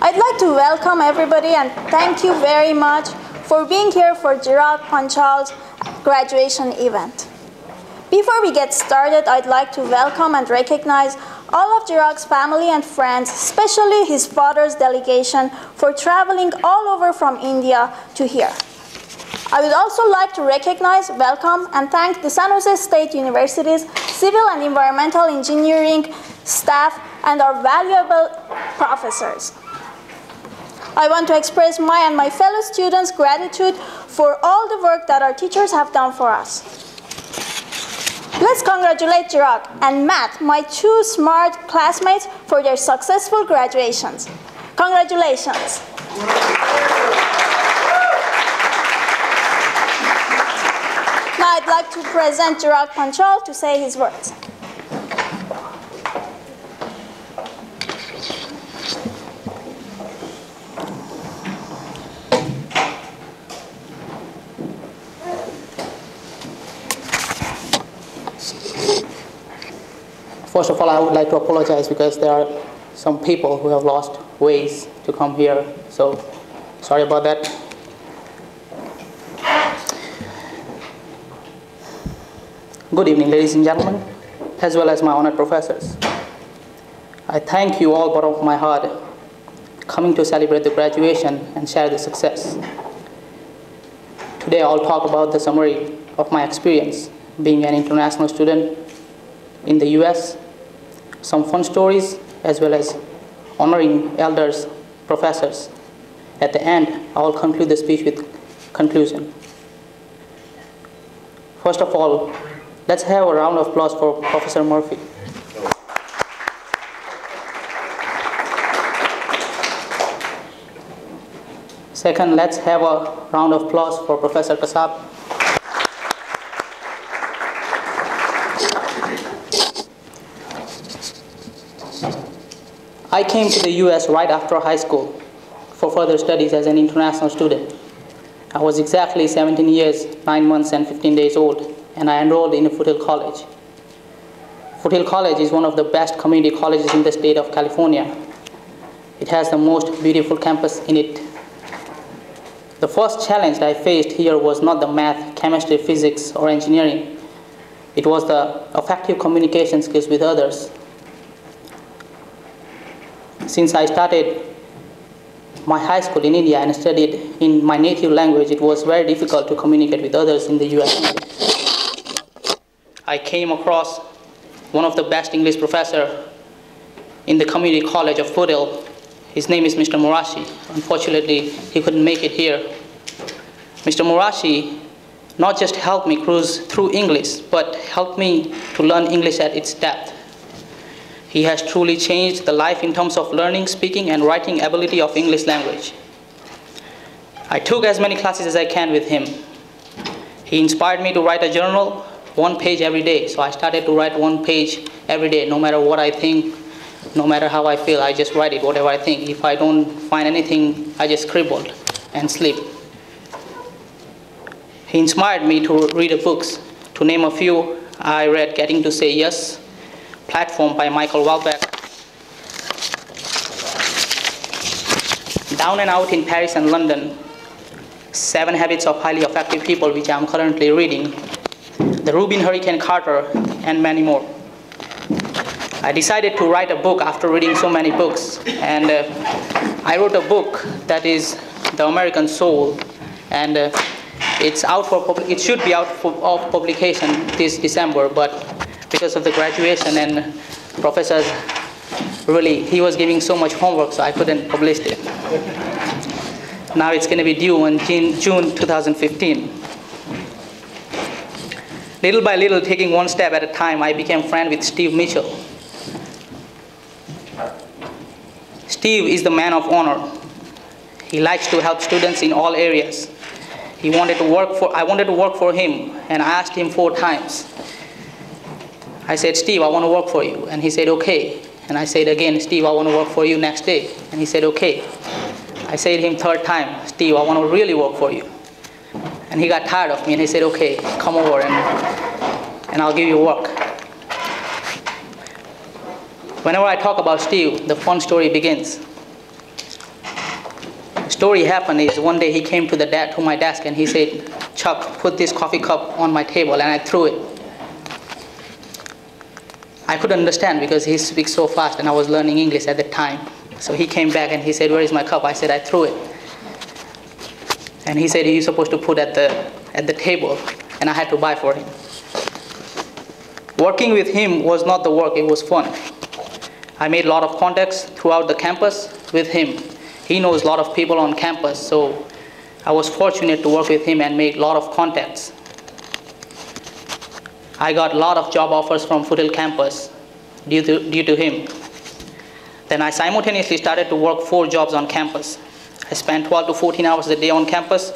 I'd like to welcome everybody and thank you very much for being here for Chirag Panchal's graduation event. Before we get started, I'd like to welcome and recognize all of Chirag's family and friends, especially his father's delegation, for traveling all over from India to here. I would also like to recognize, welcome, and thank the San Jose State University's Civil and Environmental Engineering staff and our valuable professors. I want to express my and my fellow students' gratitude for all the work that our teachers have done for us. Let's congratulate Chirag and Matt, my two smart classmates, for their successful graduations. Congratulations. Now I'd like to present Chirag Panchal to say his words. First of all, I would like to apologize because there are some people who have lost ways to come here, so sorry about that. Good evening, ladies and gentlemen, as well as my honored professors. I thank you all bottom of my heart coming to celebrate the graduation and share the success. Today I'll talk about the summary of my experience being an international student in the US, some fun stories, as well as honoring elders, professors. At the end, I will conclude the speech with conclusion. First of all, let's have a round of applause for Professor Murphy. Second, let's have a round of applause for Professor Kasab. I came to the US right after high school for further studies as an international student. I was exactly 17 years, 9 months, and 15 days old, and I enrolled in Foothill College. Foothill College is one of the best community colleges in the state of California. It has the most beautiful campus in it. The first challenge that I faced here was not the math, chemistry, physics, or engineering. It was the effective communication skills with others. Since I started my high school in India and studied in my native language, it was very difficult to communicate with others in the US. I came across one of the best English professors in the community college of Foothill. His name is Mr. Murashi. Unfortunately, he couldn't make it here. Mr. Murashi not just helped me cruise through English, but helped me to learn English at its depth. He has truly changed the life in terms of learning, speaking, and writing ability of English language. I took as many classes as I can with him. He inspired me to write a journal, 1 page every day. So I started to write 1 page every day, no matter what I think, no matter how I feel, I just write it, whatever I think. If I don't find anything, I just scribbled and sleep. He inspired me to read books. To name a few, I read Getting to Say Yes, Platform by Michael Welbeck, Down and Out in Paris and London, 7 Habits of Highly Effective People, which I'm currently reading, The Rubin Hurricane Carter, and many more. I decided to write a book after reading so many books, and I wrote a book that is The American Soul, and it's out for it should be out of publication this December, but because of the graduation and professors, really, he was giving so much homework, so I couldn't publish it. Now it's going to be due in June 2015. Little by little, taking one step at a time, I became friends with Steve Mitchell. Steve is the man of honor. He likes to help students in all areas. I wanted to work for him, and I asked him 4 times. I said, Steve, I want to work for you. And he said, okay. And I said again, Steve, I want to work for you next day. And he said, okay. I said to him 3rd time, Steve, I want to really work for you. And he got tired of me, and he said, okay, come over and I'll give you work. Whenever I talk about Steve, the fun story begins. story happened is one day he came to my desk and he said, "Chuck, put this coffee cup on my table," and I threw it. I couldn't understand because he speaks so fast and I was learning English at the time. So he came back and he said, "Where is my cup?" I said, "I threw it." And he said, "You're supposed to put at the table," and I had to buy for him. Working with him was not the work, it was fun. I made a lot of contacts throughout the campus with him. He knows a lot of people on campus, so I was fortunate to work with him and make a lot of contacts. I got a lot of job offers from Foothill campus due to him. Then I simultaneously started to work 4 jobs on campus. I spent 12 to 14 hours a day on campus,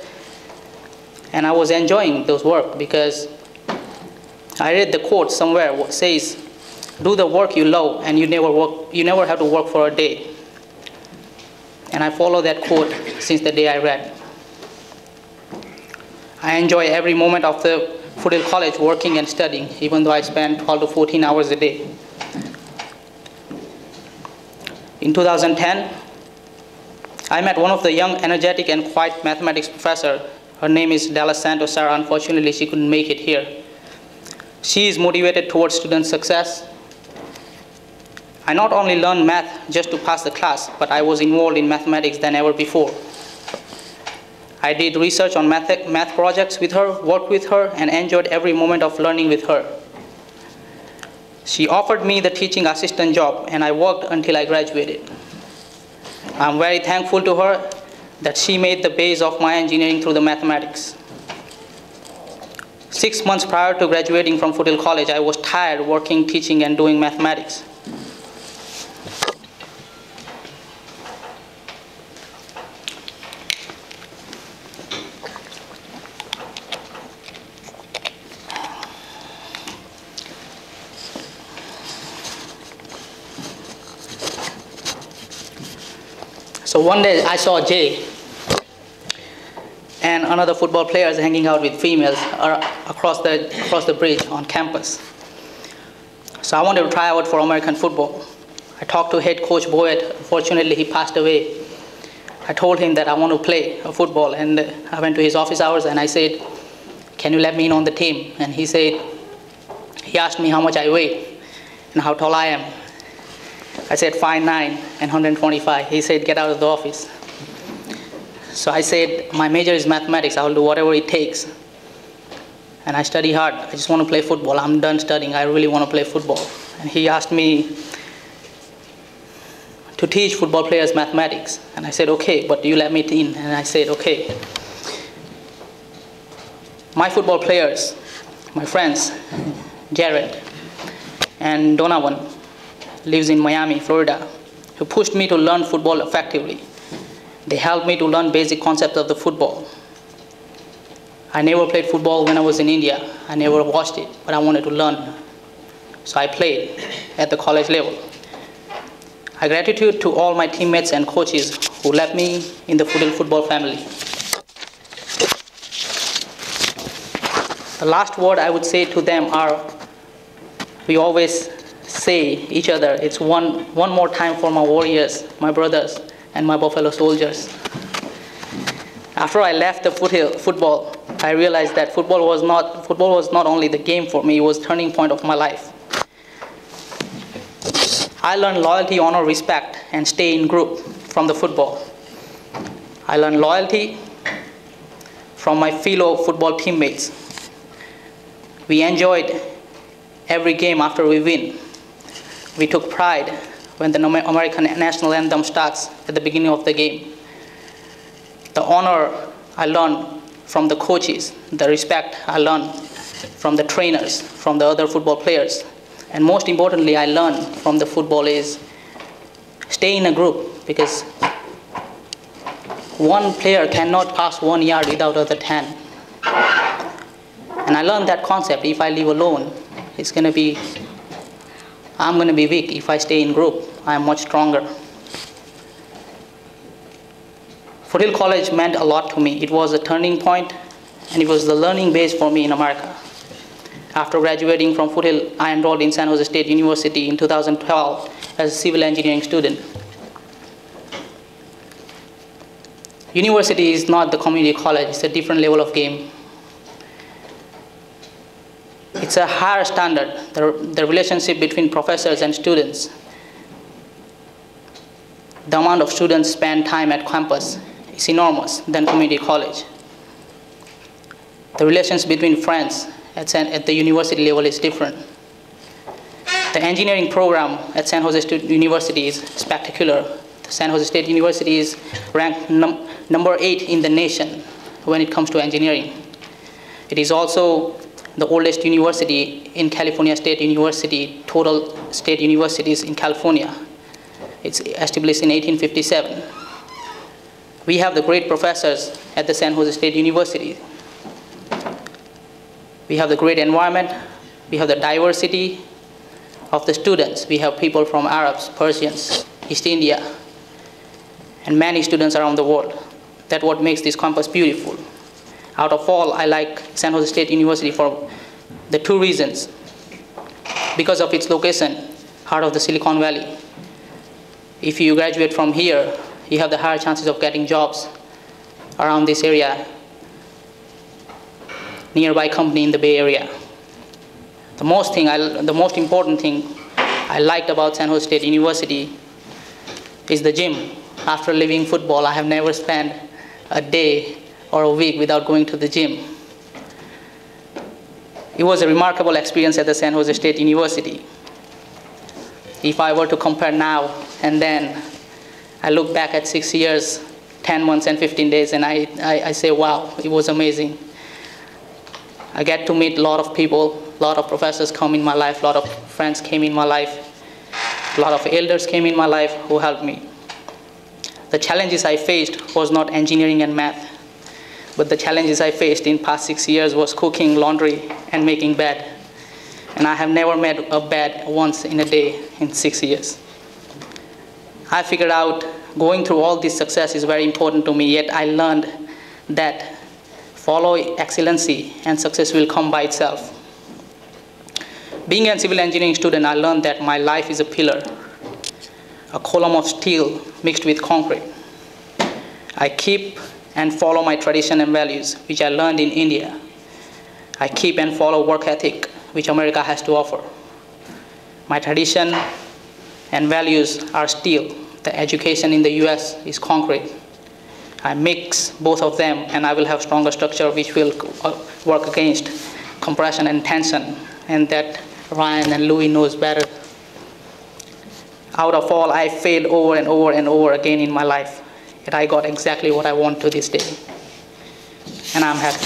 and I was enjoying those work because I read the quote somewhere that says, "Do the work you love and you never have to work for a day." And I follow that quote since the day I read. I enjoy every moment of the Foothill College working and studying, even though I spend 12 to 14 hours a day. In 2010, I met one of the young, energetic, and quiet mathematics professor. Her name is Della Santos Sarah. Unfortunately, she couldn't make it here. She is motivated towards student success. I not only learned math just to pass the class, but I was involved in mathematics than ever before. I did research on math projects with her, worked with her, and enjoyed every moment of learning with her. She offered me the teaching assistant job, and I worked until I graduated. I'm very thankful to her that she made the base of my engineering through the mathematics. 6 months prior to graduating from Foothill College, I was tired working, teaching, and doing mathematics. So one day I saw Jay and another football players hanging out with females across the bridge on campus. So I wanted to try out for American football. I talked to head coach Boyd. Unfortunately, he passed away. I told him that I want to play football, and I went to his office hours and I said, "Can you let me in on the team?" And he asked me how much I weigh and how tall I am. I said 5'9" and 125. He said, "Get out of the office." So I said, "My major is mathematics. I will do whatever it takes." And I study hard. I just want to play football. I'm done studying. I really want to play football. And he asked me to teach football players mathematics. And I said, "Okay, but you let me in." And I said, "Okay." My football players, my friends, Jared and Donovan, lives in Miami, Florida, who pushed me to learn football effectively. They helped me to learn basic concepts of the football. I never played football when I was in India. I never watched it, but I wanted to learn. So I played at the college level. I gratitude to all my teammates and coaches who left me in the Foothill football family. The last word I would say to them are, we always say each other, it's one more time for my warriors, my brothers, and my Buffalo soldiers. After I left the football, I realized that football was not only the game for me, it was a turning point of my life. I learned loyalty, honor, respect, and stay in group from the football. I learned loyalty from my fellow football teammates. We enjoyed every game after we win. We took pride when the American national anthem starts at the beginning of the game. The honor I learned from the coaches, the respect I learned from the trainers, from the other football players. And most importantly, I learned from the football is stay in a group, because one player cannot pass 1 yard without other 10. And I learned that concept. If I live alone, I'm going to be weak. If I stay in group, I'm much stronger. Foothill College meant a lot to me. It was a turning point, and it was the learning base for me in America. After graduating from Foothill, I enrolled in San Jose State University in 2012 as a civil engineering student. University is not the community college, it's a different level of game. It's a higher standard, the relationship between professors and students. The amount of students spend time at campus is enormous than community college. The relations between friends at the university level is different. The engineering program at San Jose State University is spectacular. The San Jose State University is ranked number 8 in the nation when it comes to engineering. It is also the oldest university in California State University, total state universities in California. It's established in 1857. We have the great professors at the San Jose State University. We have the great environment. We have the diversity of the students. We have people from Arabs, Persians, East India, and many students around the world. That's what makes this campus beautiful. Out of all, I like San Jose State University for the 2 reasons. Because of its location, heart of the Silicon Valley. If you graduate from here, you have the higher chances of getting jobs around this area, nearby company in the Bay Area. The most important thing I liked about San Jose State University is the gym. After leaving football, I have never spent a day or a week without going to the gym. It was a remarkable experience at the San Jose State University. If I were to compare now and then, I look back at 6 years, 10 months and 15 days, and I say, wow, it was amazing. I get to meet a lot of people, a lot of professors come in my life, a lot of friends came in my life, a lot of elders came in my life who helped me. The challenges I faced was not engineering and math, but the challenges I faced in past 6 years was cooking, laundry, and making bed. And I have never made a bed once in a day in 6 years. I figured out going through all this success is very important to me, yet I learned that follow excellency and success will come by itself. Being a civil engineering student, I learned that my life is a pillar, a column of steel mixed with concrete. I keep and follow my tradition and values, which I learned in India. I keep and follow work ethic, which America has to offer. My tradition and values are steel. The education in the US is concrete. I mix both of them and I will have stronger structure which will work against compression and tension, and that Ryan and Louis knows better. Out of all, I failed over and over and over again in my life, yet I got exactly what I want to this day, and I'm happy.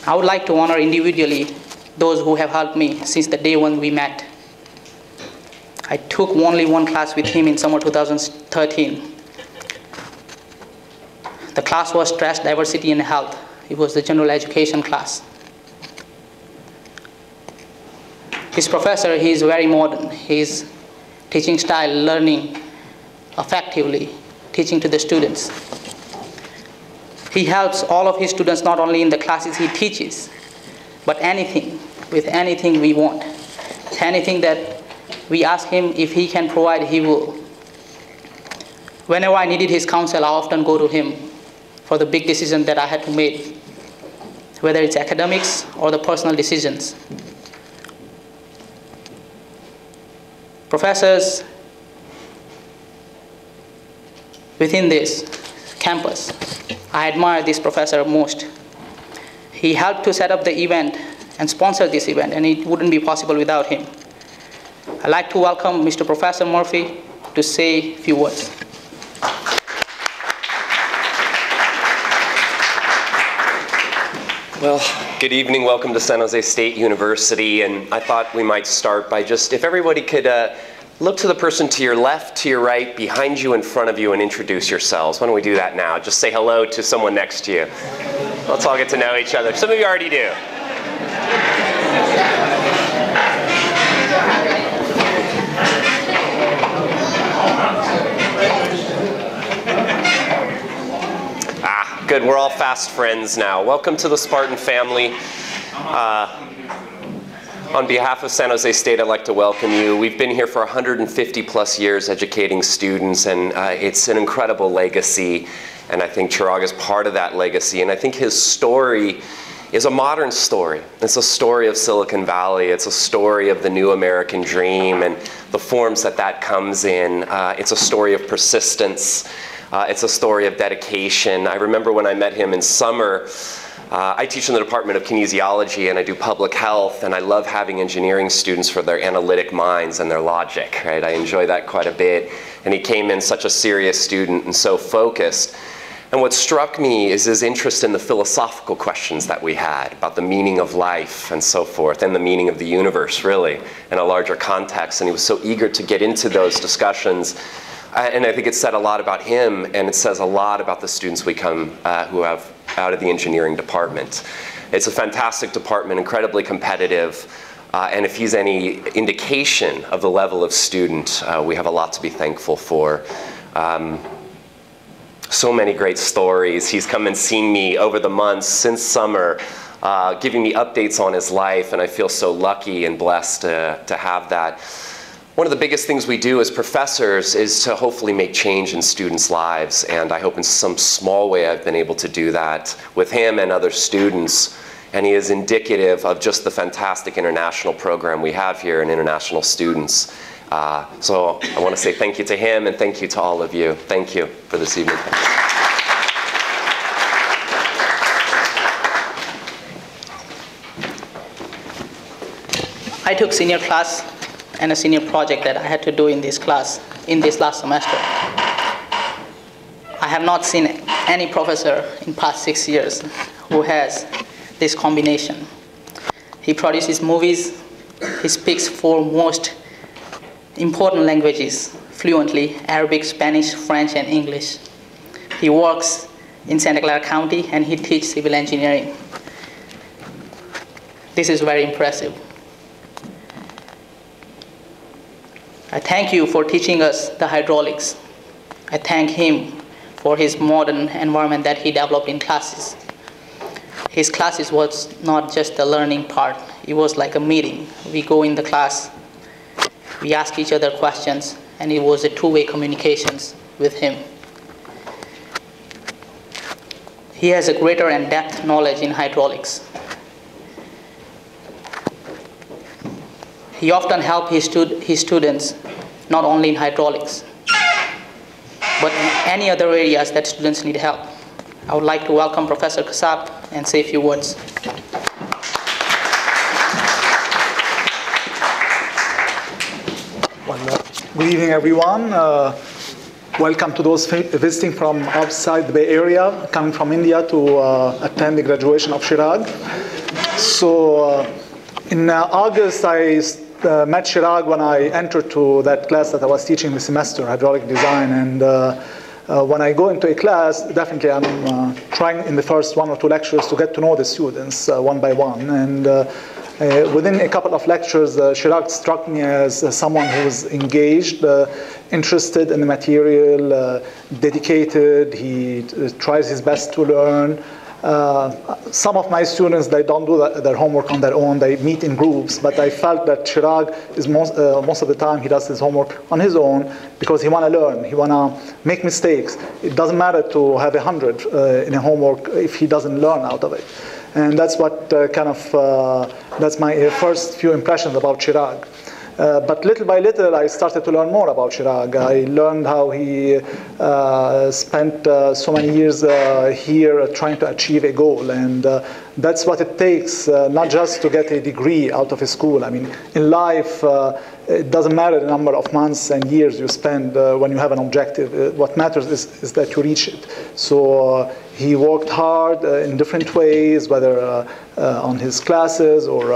I would like to honor individually those who have helped me since the day when we met. I took only one class with him in summer 2013. The class was Stress, Diversity, and Health. It was the general education class. His professor, he is very modern. His teaching style, learning effectively, teaching to the students. He helps all of his students not only in the classes he teaches, but anything, with anything we want. Anything that we ask him, if he can provide, he will. Whenever I needed his counsel, I often go to him for the big decision that I had to make, whether it's academics or the personal decisions. Professors within this campus, I admire this professor most. He helped to set up the event and sponsor this event, and it wouldn't be possible without him. I'd like to welcome Mr. Professor Murphy to say a few words. Well, good evening. Welcome to San Jose State University. And I thought we might start by just, if everybody could look to the person to your left, to your right, behind you, in front of you, and introduce yourselves. Why don't we do that now? Just say hello to someone next to you. Let's all get to know each other. Some of you already do. Good, we're all fast friends now. Welcome to the Spartan family. On behalf of San Jose State, I'd like to welcome you. We've been here for 150 plus years educating students, and it's an incredible legacy, and I think Chirag is part of that legacy, and I think his story is a modern story. It's a story of Silicon Valley. It's a story of the new American dream and the forms that that comes in. It's a story of persistence. It's a story of dedication. I remember when I met him in summer, I teach in the Department of Kinesiology and I do public health, and I love having engineering students for their analytic minds and their logic, right? I enjoy that quite a bit. And he came in such a serious student and so focused. And what struck me is his interest in the philosophical questions that we had about the meaning of life and so forth, and the meaning of the universe, really, in a larger context. And he was so eager to get into those discussions. And I think it said a lot about him, and it says a lot about the students we come who have out of the engineering department. It's a fantastic department, incredibly competitive, and if he's any indication of the level of student, we have a lot to be thankful for. So many great stories. He's come and seen me over the months since summer, giving me updates on his life, and I feel so lucky and blessed to have that. One of the biggest things we do as professors is to hopefully make change in students' lives, and I hope in some small way I've been able to do that with him and other students. And he is indicative of just the fantastic international program we have here and international students. So I want to say thank you to him and thank you to all of you. Thank you for this evening. I took senior class and a senior project that I had to do in this class, in this last semester. I have not seen any professor in past 6 years who has this combination. He produces movies, he speaks 4 most important languages fluently: Arabic, Spanish, French, and English. He works in Santa Clara County and he teaches civil engineering. This is very impressive. I thank you for teaching us the hydraulics. I thank him for his modern environment that he developed in classes. His classes was not just the learning part, it was like a meeting. We go in the class, we ask each other questions, and it was a two-way communications with him. He has a greater and depth knowledge in hydraulics. He often helped his students, not only in hydraulics, but in any other areas that students need help. I would like to welcome Professor Kasab and say a few words. Good evening, everyone. Welcome to those visiting from outside the Bay Area, coming from India to attend the graduation of Chirag. So in August, I met Chirag when I entered to that class that I was teaching this semester, hydraulic design. And when I go into a class, definitely I'm trying in the first 1 or 2 lectures to get to know the students one by one. And within a couple of lectures, Chirag struck me as someone who was engaged, interested in the material, dedicated. He tries his best to learn. Some of my students, they don't do their homework on their own. They meet in groups. But I felt that Chirag is most of the time he does his homework on his own because he want to learn. He want to make mistakes. It doesn't matter to have 100 in a homework if he doesn't learn out of it. And that's what that's my first few impressions about Chirag. But little by little, I started to learn more about Chirag. I learned how he spent so many years here trying to achieve a goal. And that's what it takes, not just to get a degree out of a school. I mean, in life, it doesn't matter the number of months and years you spend when you have an objective. What matters is that you reach it. So he worked hard in different ways, whether on his classes or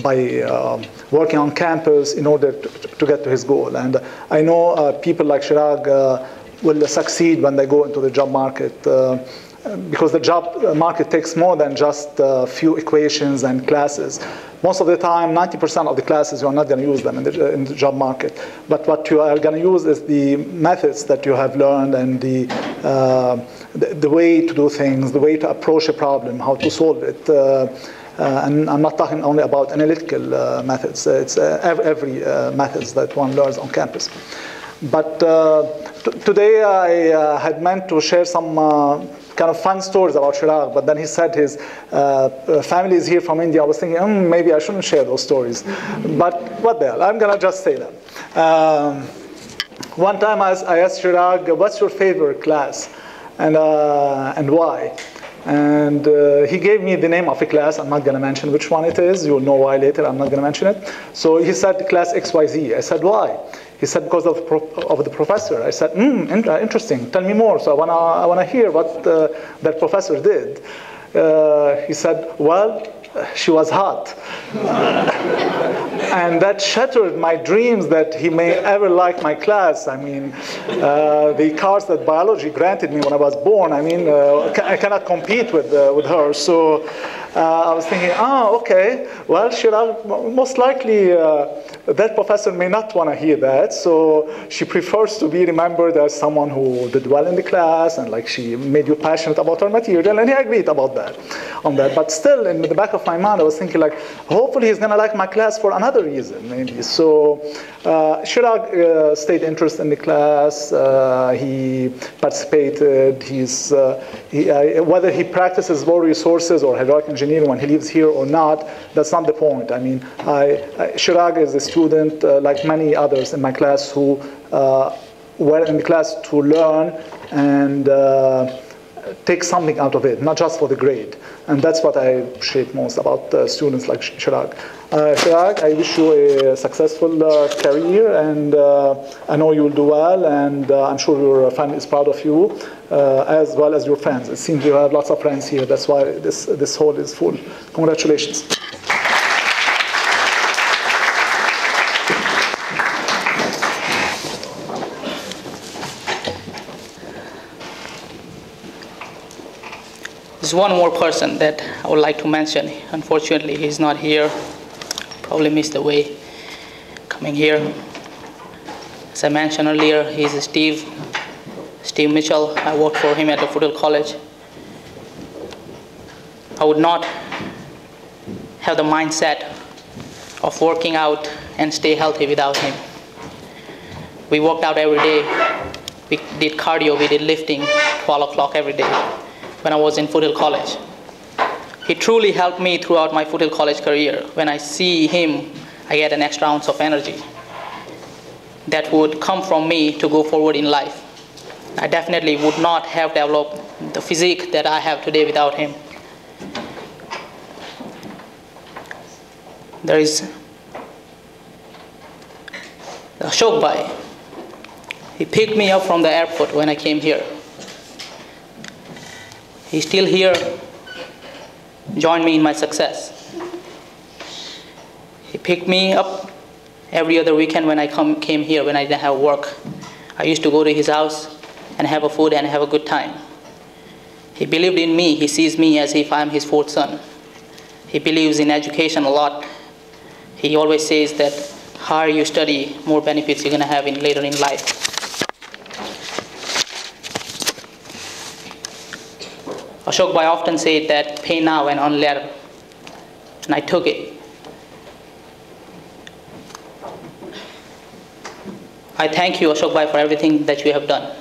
by working on campus in order to get to his goal. And I know people like Chirag will succeed when they go into the job market. Because the job market takes more than just a few equations and classes. Most of the time, 90% of the classes, you're not going to use them in the job market. But what you are going to use is the methods that you have learned and the way to do things, the way to approach a problem, how to solve it. And I'm not talking only about analytical methods. It's every methods that one learns on campus. But today I had meant to share some kind of fun stories about Chirag, but then he said his family is here from India. I was thinking, maybe I shouldn't share those stories. But what the hell, I'm going to just say them. One time I asked Chirag, what's your favorite class? And why? And he gave me the name of a class. I'm not going to mention which one it is. You'll know why later. I'm not going to mention it. So he said class XYZ. I said, why? He said, because of the professor. I said, interesting. Tell me more. So I want to hear what that professor did. He said, well, she was hot. And that shattered my dreams that he may ever like my class. I mean, the cards that biology granted me when I was born, I mean, I cannot compete with her. So I was thinking, okay, well, Chirag, most likely that professor may not want to hear that. So she prefers to be remembered as someone who did well in the class and like she made you passionate about her material. And he agreed about that, on that. But still, in the back of my mind, I was thinking like, hopefully he's going to like my class for another reason, maybe. So Chirag stayed interested in the class. He participated. Whether he practices raw resources or hydraulic engineering when he lives here or not, that's not the point. I mean, Chirag is a student like many others in my class who were in the class to learn and take something out of it, not just for the grade. And that's what I appreciate most about students like Chirag. Chirag, I wish you a successful career, and I know you'll do well, and I'm sure your family is proud of you, as well as your friends. It seems you have lots of friends here. That's why this hall is full. Congratulations. There's one more person that I would like to mention. Unfortunately, he's not here. Probably missed the way coming here. As I mentioned earlier, he's Steve Mitchell. I worked for him at the Foothill College. I would not have the mindset of working out and stay healthy without him. We worked out every day. We did cardio, we did lifting, 12 o'clock every day when I was in Foothill College. He truly helped me throughout my Foothill College career. When I see him, I get an extra ounce of energy that would come from me to go forward in life. I definitely would not have developed the physique that I have today without him. There is Ashok Bhai. He picked me up from the airport when I came here. He's still here, joined me in my success. He picked me up every other weekend when I came here when I didn't have work. I used to go to his house and have a food and have a good time. He believed in me. He sees me as if I'm his fourth son. He believes in education a lot. He always says that the higher you study, more benefits you're going to have later in life. Ashok Bhai often said that pay now and earn later, and I took it. I thank you, Ashok Bhai, for everything that you have done.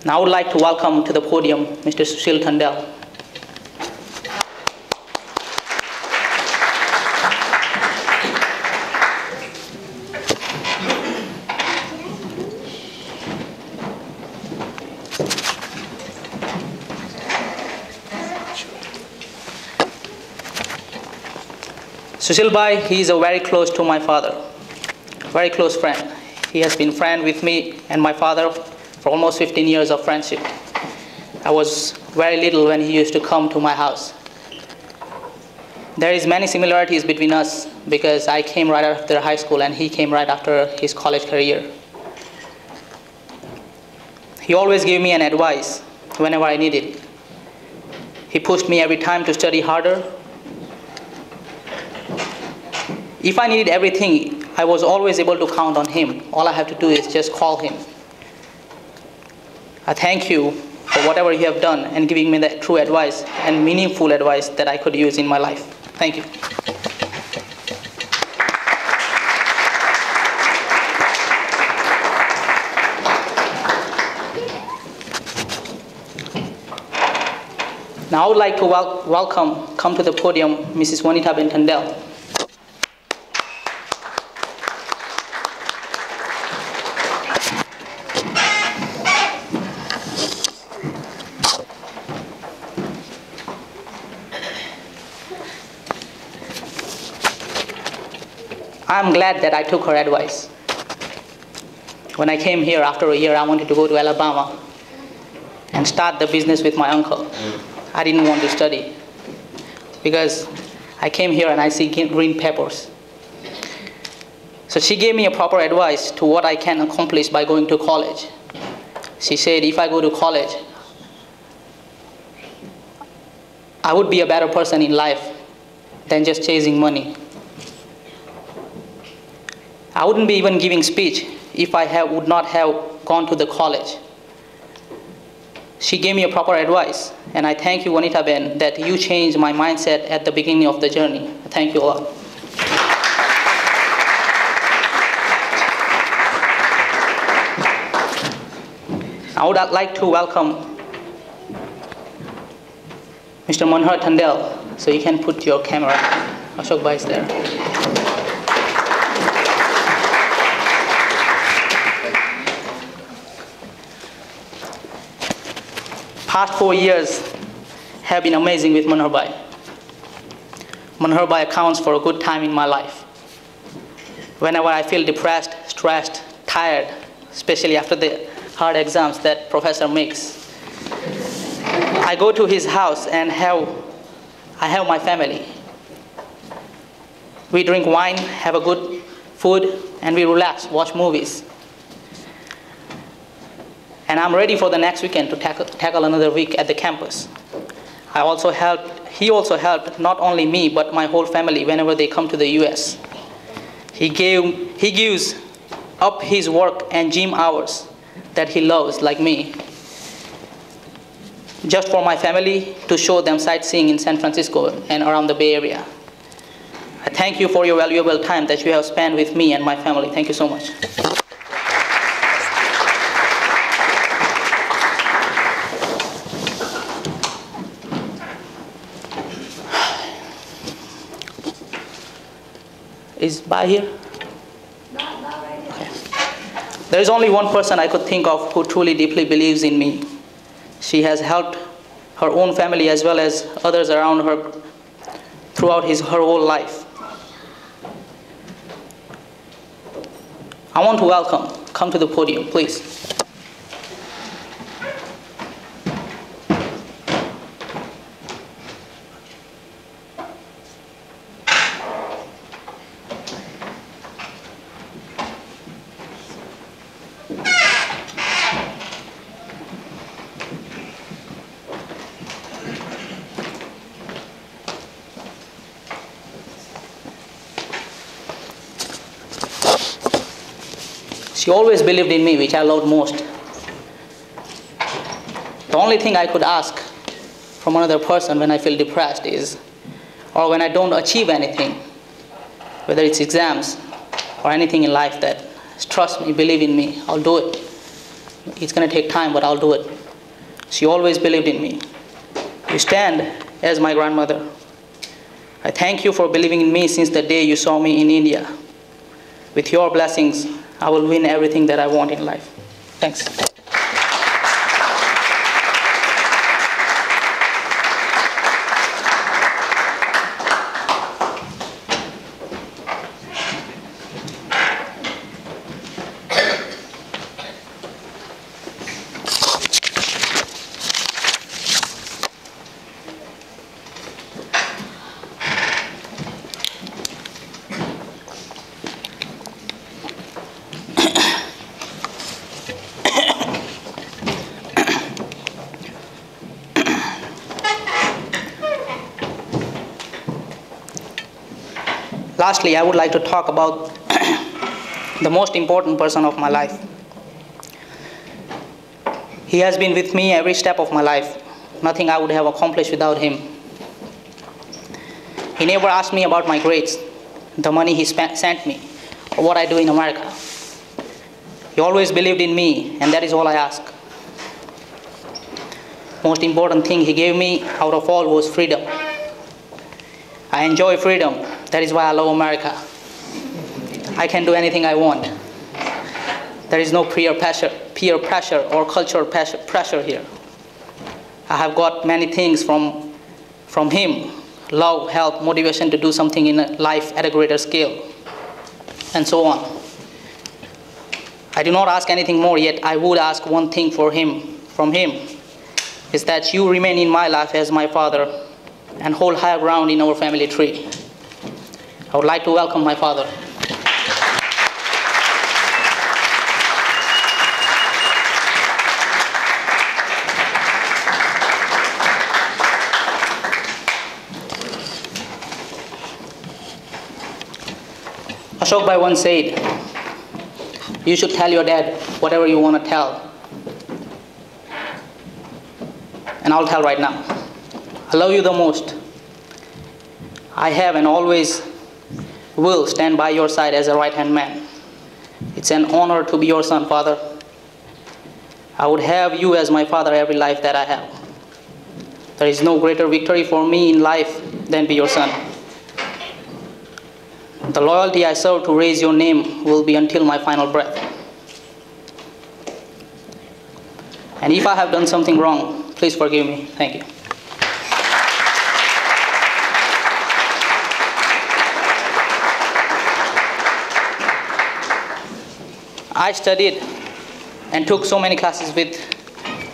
Now I would like to welcome to the podium Mr. Sushil Tandel. Sushil Bhai, he is very close to my father, very close friend. He has been friend with me and my father for almost 15 years of friendship. I was very little when he used to come to my house. There is many similarities between us because I came right after high school and he came right after his college career. He always gave me an advice whenever I needed it. He pushed me every time to study harder. If I needed everything, I was always able to count on him. All I have to do is just call him. I thank you for for whatever you have done and giving me that true advice and meaningful advice that I could use in my life. Thank you. Now I would like to come to the podium, Mrs. Wanita Bentandel. I'm glad that I took her advice. When I came here after a year, I wanted to go to Alabama and start the business with my uncle. I didn't want to study because I came here and I see green peppers. So she gave me a proper advice to what I can accomplish by going to college. She said if I go to college, I would be a better person in life than just chasing money. I wouldn't be even giving speech if I would not have gone to the college. She gave me a proper advice, and I thank you, Wanita Ben, that you changed my mindset at the beginning of the journey. Thank you a lot. I would like to welcome Mr. Manohar Tandel, so you can put your camera. Ashok Bhai is there. Past 4 years have been amazing with Manohar Bhai. Manohar Bhai accounts for a good time in my life. Whenever I feel depressed, stressed, tired, especially after the hard exams that professor makes, I go to his house and I have my family. We drink wine, have a good food, and we relax, watch movies. And I'm ready for the next weekend to tackle another week at the campus. He also helped not only me, but my whole family whenever they come to the US. He gives up his work and gym hours that he loves, like me, just for my family to show them sightseeing in San Francisco and around the Bay Area. I thank you for your valuable time that you have spent with me and my family. Thank you so much. Is Bai here? Not right now. Okay. There is only one person I could think of who truly deeply believes in me. She has helped her own family as well as others around her throughout her whole life. I want to come to the podium, please. She always believed in me, which I loved most. The only thing I could ask from another person when I feel depressed is, or when I don't achieve anything, whether it's exams or anything in life, that trust me, believe in me, I'll do it. It's going to take time, but I'll do it. She always believed in me. You stand as my grandmother. I thank you for believing in me since the day you saw me in India. With your blessings, I will win everything that I want in life. Thanks. Lastly, I would like to talk about the most important person of my life. He has been with me every step of my life. Nothing I would have accomplished without him. He never asked me about my grades, the money he sent me, or what I do in America. He always believed in me, and that is all I ask. Most important thing he gave me out of all was freedom. I enjoy freedom. That is why I love America. I can do anything I want. There is no peer pressure or cultural pressure here. I have got many things from him: love, help, motivation to do something in life at a greater scale, and so on. I do not ask anything more, yet I would ask one thing from him, is that you remain in my life as my father and hold higher ground in our family tree. I would like to welcome my father. Ashok Bhai once said, you should tell your dad whatever you want to tell. And I'll tell right now. I love you the most. I have and always will stand by your side as a right-hand man. It's an honor to be your son, Father. I would have you as my father every life that I have. There is no greater victory for me in life than be your son. The loyalty I serve to raise your name will be until my final breath. And if I have done something wrong, please forgive me. Thank you. I studied and took so many classes with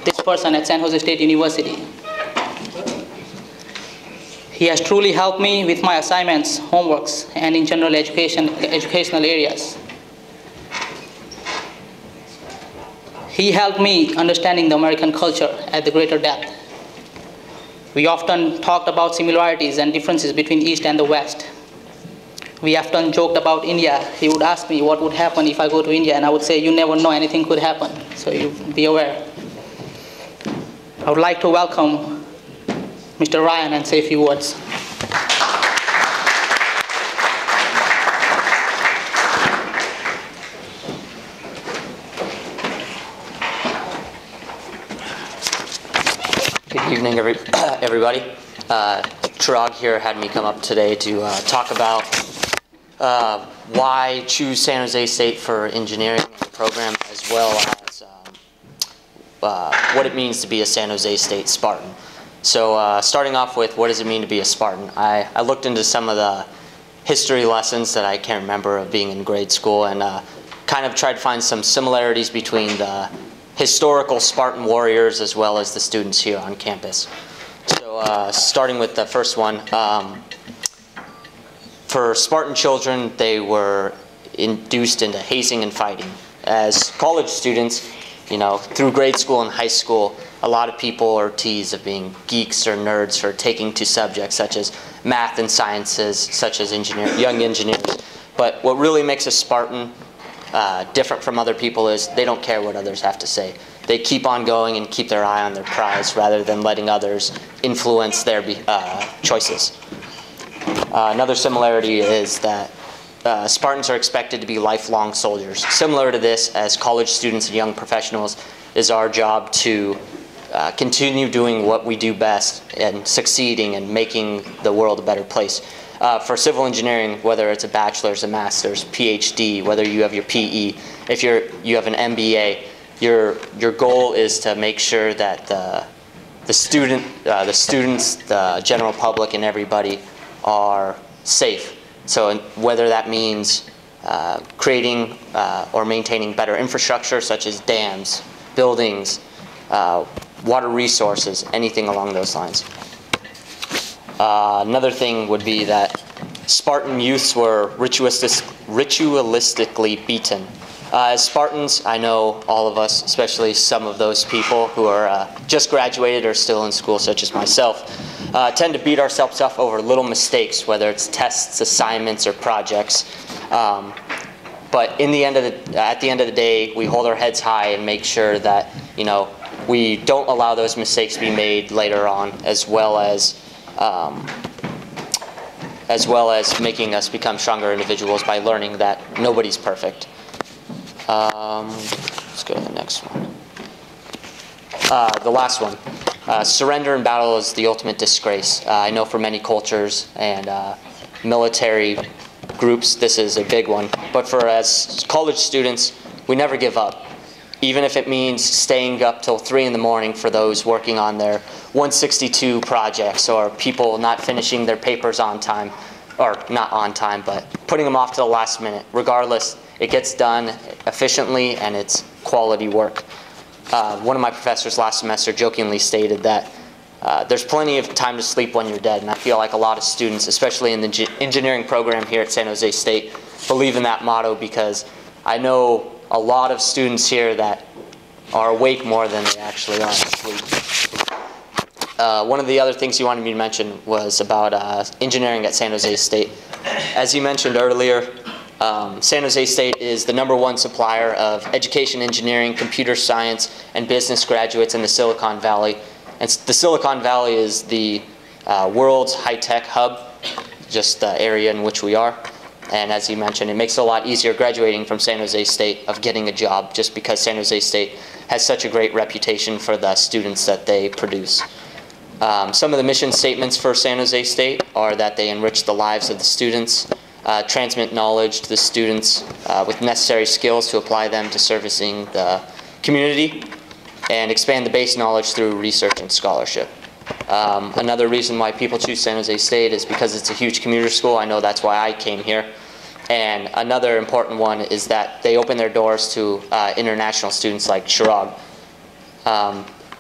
this person at San Jose State University. He has truly helped me with my assignments, homeworks, and in general educational areas. He helped me understanding the American culture at the greater depth. We often talked about similarities and differences between East and the West. We often joked about India. He would ask me what would happen if I go to India, and I would say, you never know, anything could happen, so you be aware. I would like to welcome Mr. Ryan and say a few words. Good evening, everybody. Chirag here had me come up today to talk about why choose San Jose State for engineering and the program, as well as what it means to be a San Jose State Spartan. So starting off with, what does it mean to be a Spartan? I looked into some of the history lessons that I can't remember of being in grade school, and kind of tried to find some similarities between the historical Spartan warriors as well as the students here on campus. So starting with the first one, for Spartan children, they were induced into hazing and fighting. As college students, you know, through grade school and high school, a lot of people are teased of being geeks or nerds for taking to subjects such as math and sciences, such as young engineers. But what really makes a Spartan different from other people is they don't care what others have to say. They keep on going and keep their eye on their prize rather than letting others influence their choices. Another similarity is that Spartans are expected to be lifelong soldiers. Similar to this, as college students and young professionals, is our job to continue doing what we do best and succeeding and making the world a better place. For civil engineering, whether it's a bachelor's, a master's, PhD, whether you have your PE, if you have an MBA, your goal is to make sure that the students, the general public, and everybody are safe. So whether that means creating or maintaining better infrastructure such as dams, buildings, water resources, anything along those lines. Another thing would be that Spartan youths were ritualistically beaten. As Spartans, I know all of us, especially some of those people who are just graduated or still in school, such as myself, tend to beat ourselves up over little mistakes, whether it's tests, assignments, or projects. But at the end of the day, we hold our heads high and make sure that, you know, we don't allow those mistakes to be made later on, as well as making us become stronger individuals by learning that nobody's perfect. Let's go to the next one. The last one. Surrender in battle is the ultimate disgrace. I know for many cultures and military groups, this is a big one. But for as college students, we never give up. Even if it means staying up till 3 in the morning for those working on their 162 projects, or people not finishing their papers on time, or not on time, but putting them off to the last minute. Regardless, it gets done efficiently and it's quality work. One of my professors last semester jokingly stated that there's plenty of time to sleep when you're dead, and I feel like a lot of students, especially in the engineering program here at San Jose State, believe in that motto, because I know a lot of students here that are awake more than they actually are asleep. One of the other things you wanted me to mention was about engineering at San Jose State. As you mentioned earlier, San Jose State is the #1 supplier of education, engineering, computer science, and business graduates in the Silicon Valley. And the Silicon Valley is the world's high-tech hub, just the area in which we are. And as you mentioned, it makes it a lot easier graduating from San Jose State of getting a job, just because San Jose State has such a great reputation for the students that they produce. Some of the mission statements for San Jose State are that they enrich the lives of the students, transmit knowledge to the students with necessary skills to apply them to servicing the community, and expand the base knowledge through research and scholarship. Another reason why people choose San Jose State is because it's a huge commuter school. I know that's why I came here. And another important one is that they open their doors to international students like Chirag.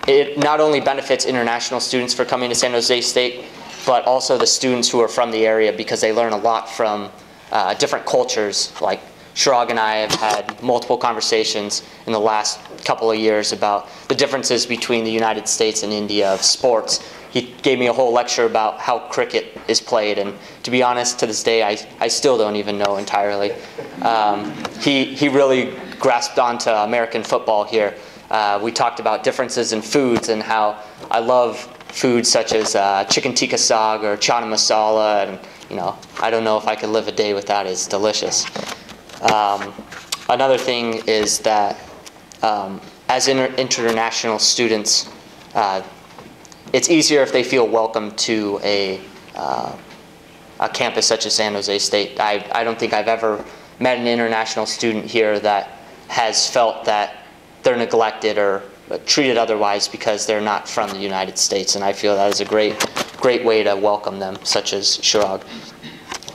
It not only benefits international students for coming to San Jose State, but also the students who are from the area, because they learn a lot from different cultures. Like Chirag and I have had multiple conversations in the last couple of years about the differences between the United States and India of sports. He gave me a whole lecture about how cricket is played, and to be honest, to this day, I still don't even know entirely. He really grasped onto American football here. We talked about differences in foods and how I love foods such as chicken tikka saag or chana masala, and I don't know if I could live a day without it. It's delicious. Another thing is that as international students, it's easier if they feel welcome to a campus such as San Jose State. I don't think I've ever met an international student here that has felt that they're neglected or treated otherwise because they're not from the United States, and I feel that is a great way to welcome them, such as Chirag.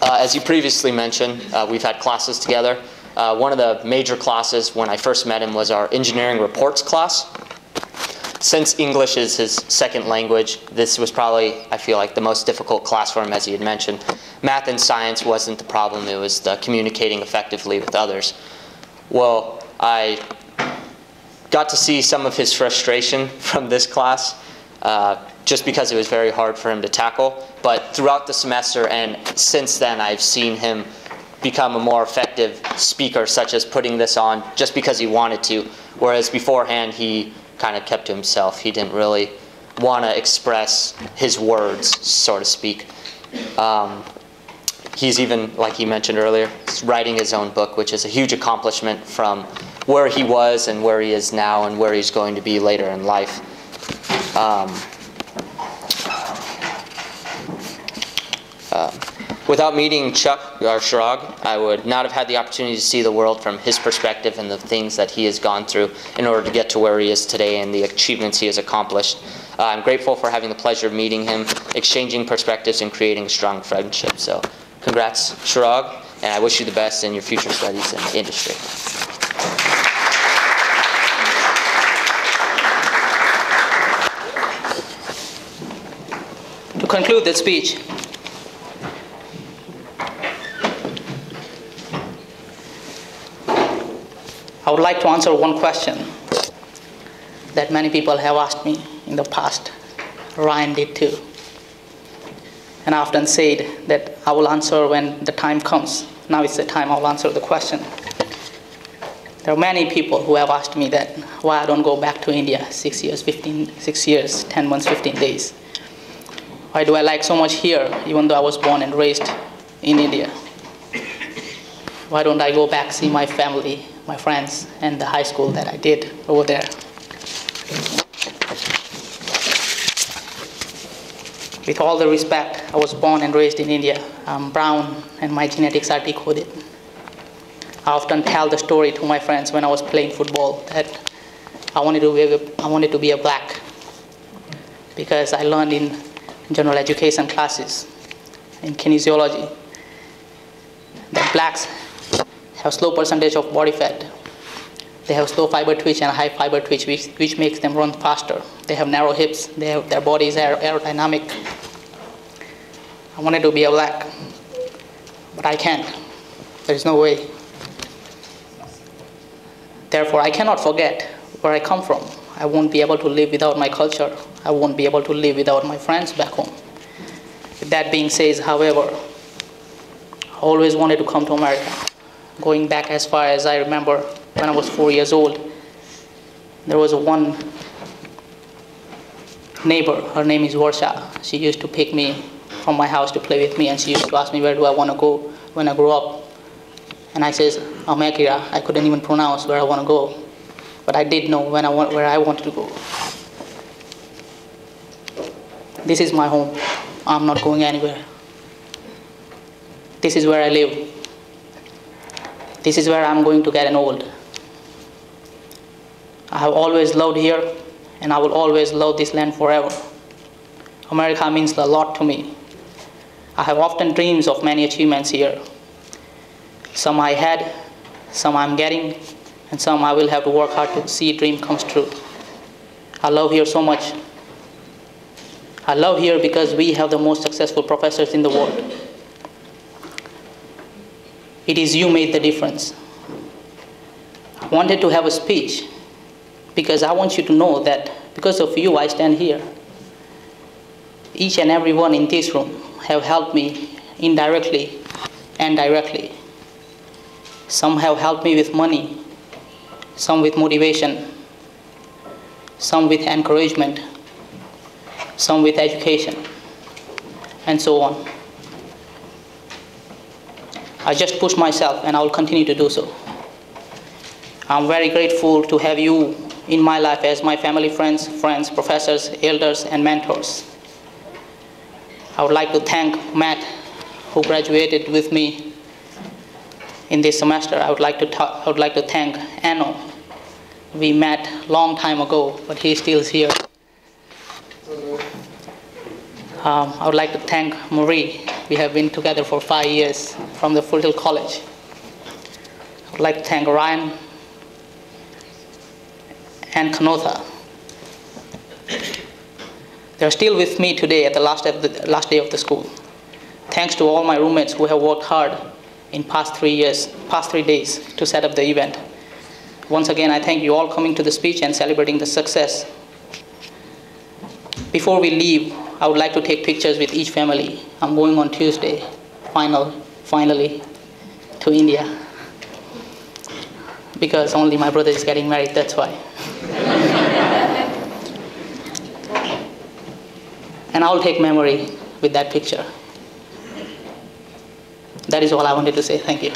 As you previously mentioned, we've had classes together. One of the major classes when I first met him was our engineering reports class. Since English is his second language, this was probably, I feel like, the most difficult class for him, as he had mentioned. Math and science wasn't the problem, it was the communicating effectively with others. Well, I got to see some of his frustration from this class, just because it was very hard for him to tackle. But throughout the semester and since then, I've seen him become a more effective speaker, such as putting this on just because he wanted to, whereas beforehand he kind of kept to himself. He didn't really want to express his words, so to speak. He's even, like he mentioned earlier, writing his own book, which is a huge accomplishment from where he was and where he is now and where he's going to be later in life. Without meeting Chuck or Chirag, I would not have had the opportunity to see the world from his perspective and the things that he has gone through in order to get to where he is today and the achievements he has accomplished. I'm grateful for having the pleasure of meeting him, exchanging perspectives, and creating a strong friendship. So congrats, Chirag, and I wish you the best in your future studies in the industry. To conclude the speech, I would like to answer one question that many people have asked me in the past. Ryan did too. And I often said that I will answer when the time comes. Now it's the time I'll answer the question. There are many people who have asked me that why I don't go back to India 6 years, 10 months, 15 days. Why do I like so much here, even though I was born and raised in India? Why don't I go back, see my family, my friends, and the high school that I did over there? With all the respect, I was born and raised in India. I'm brown and my genetics are decoded. I often tell the story to my friends when I was playing football that I wanted to be a black, because I learned in general education classes in kinesiology that blacks have slow percentage of body fat. They have slow fiber twitch and high fiber twitch, which makes them run faster. They have narrow hips. Their bodies are aerodynamic. I wanted to be a black, but I can't. There is no way. Therefore, I cannot forget where I come from. I won't be able to live without my culture. I won't be able to live without my friends back home. With that being said, however, I always wanted to come to America. Going back as far as I remember, when I was 4 years old, there was one neighbor. Her name is Varsha. She used to pick me from my house to play with me, and she used to ask me where do I want to go when I grow up. And I says, America. I couldn't even pronounce where I want to go, but I did know where I wanted to go. This is my home. I'm not going anywhere. This is where I live. This is where I'm going to get old. I have always loved here, and I will always love this land forever. America means a lot to me. I have often dreams of many achievements here. Some I had, some I'm getting, and some I will have to work hard to see dream comes true. I love here so much. I love here because we have the most successful professors in the world. It is you made the difference. I wanted to have a speech because I want you to know that because of you I stand here. Each and every one in this room have helped me indirectly and directly. Some have helped me with money, some with motivation, some with encouragement, some with education, and so on. I just push myself, and I will continue to do so. I'm very grateful to have you in my life as my family, friends, professors, elders, and mentors. I would like to thank Matt, who graduated with me in this semester. I would like to thank Anno. We met long time ago, but he still is here. I would like to thank Marie. We have been together for 5 years from the Foothill College. I would like to thank Ryan and Kanotha. They're still with me today at the last day of the school. Thanks to all my roommates who have worked hard in past 3 days to set up the event. Once again, I thank you all coming to the speech and celebrating the success. Before we leave, I would like to take pictures with each family. I'm going on Tuesday, finally, to India. Because only my brother is getting married, that's why. And I'll take memory with that picture. That is all I wanted to say. Thank you.